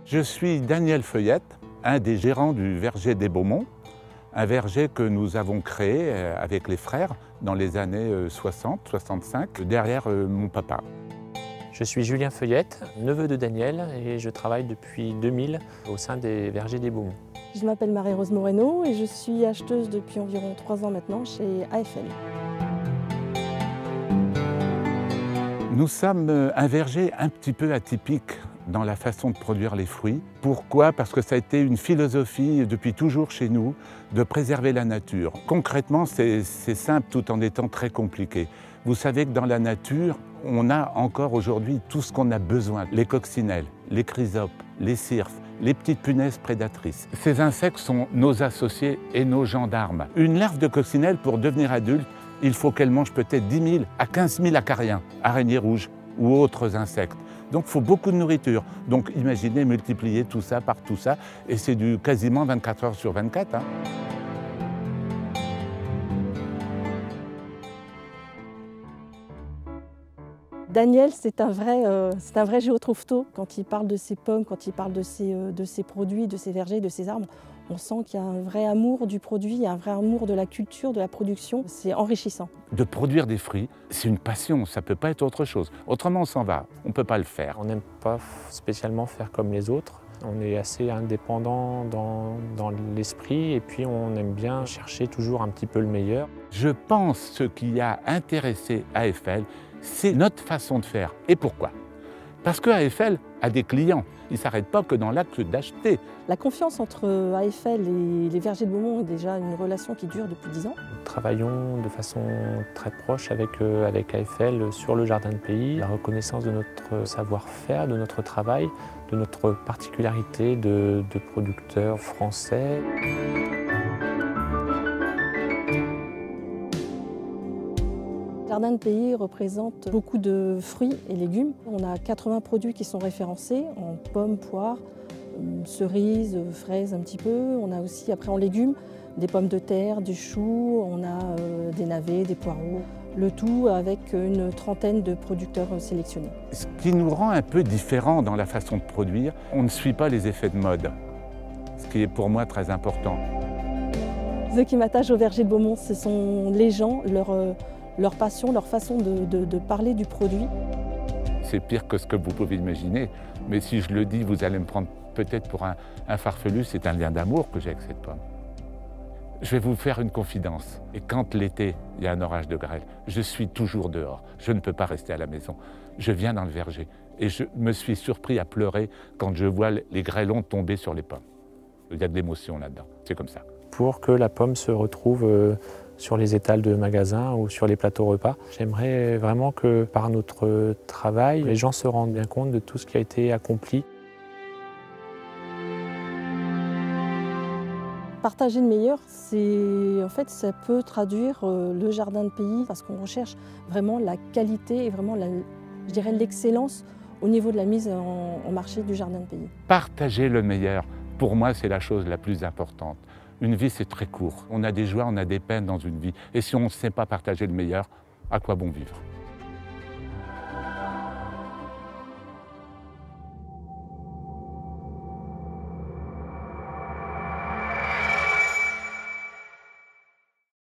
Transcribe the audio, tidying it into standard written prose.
Je suis Daniel Feuillette, un des gérants du verger des Beaumonts, un verger que nous avons créé avec les frères dans les années 60-65, derrière mon papa. Je suis Julien Feuillette, neveu de Daniel, et je travaille depuis 2000 au sein des vergers des Beaumonts. Je m'appelle Marie-Rose Moreno et je suis acheteuse depuis environ 3 ans maintenant chez AFL. Nous sommes un verger un petit peu atypique dans la façon de produire les fruits. Pourquoi? Parce que ça a été une philosophie depuis toujours chez nous de préserver la nature. Concrètement, c'est simple tout en étant très compliqué. Vous savez que dans la nature, on a encore aujourd'hui tout ce qu'on a besoin. Les coccinelles, les chrysopes, les cirphes, les petites punaises prédatrices. Ces insectes sont nos associés et nos gendarmes. Une larve de coccinelle, pour devenir adulte, il faut qu'elle mange peut-être 10 000 à 15 000 acariens, araignées rouges ou autres insectes. Donc il faut beaucoup de nourriture. Donc imaginez multiplier tout ça par tout ça, et c'est du quasiment 24 heures sur 24. Hein. Daniel, c'est un vrai géotropheau. Quand il parle de ses pommes, quand il parle de ses produits, de ses vergers, de ses arbres, on sent qu'il y a un vrai amour du produit, il y a un vrai amour de la culture, de la production. C'est enrichissant. De produire des fruits, c'est une passion, ça ne peut pas être autre chose. Autrement, on s'en va, on ne peut pas le faire. On n'aime pas spécialement faire comme les autres. On est assez indépendant dans l'esprit, et puis on aime bien chercher toujours un petit peu le meilleur. Je pense que ce qui a intéressé AFL, c'est notre façon de faire. Et pourquoi? Parce que AFL a des clients. Ils ne s'arrêtent pas que dans l'acte d'acheter. La confiance entre AFL et les vergers de Beaumont est déjà une relation qui dure depuis 10 ans. Nous travaillons de façon très proche avec AFL sur le jardin de pays. La reconnaissance de notre savoir-faire, de notre travail, de notre particularité de producteurs français. Le jardin de pays représente beaucoup de fruits et légumes. On a 80 produits qui sont référencés en pommes, poires, cerises, fraises un petit peu. On a aussi après en légumes des pommes de terre, du chou, on a des navets, des poireaux. Le tout avec une trentaine de producteurs sélectionnés. Ce qui nous rend un peu différents dans la façon de produire, on ne suit pas les effets de mode, ce qui est pour moi très important. Ce qui m'attache au verger de Beaumont, ce sont les gens, leur passion, leur façon de parler du produit. C'est pire que ce que vous pouvez imaginer, mais si je le dis, vous allez me prendre peut-être pour un farfelu, c'est un lien d'amour que j'ai avec cette pomme. Je vais vous faire une confidence, et quand l'été, il y a un orage de grêle, je suis toujours dehors, je ne peux pas rester à la maison. Je viens dans le verger, et je me suis surpris à pleurer quand je vois les grêlons tomber sur les pommes. Il y a de l'émotion là-dedans, c'est comme ça. Pour que la pomme se retrouve sur les étals de magasins ou sur les plateaux repas. J'aimerais vraiment que par notre travail, les gens se rendent bien compte de tout ce qui a été accompli. Partager le meilleur, en fait, ça peut traduire le jardin de pays parce qu'on recherche vraiment la qualité et vraiment, je dirais, l'excellence au niveau de la mise en marché du jardin de pays. Partager le meilleur, pour moi, c'est la chose la plus importante. Une vie, c'est très court. On a des joies, on a des peines dans une vie. Et si on ne sait pas partager le meilleur, à quoi bon vivre ?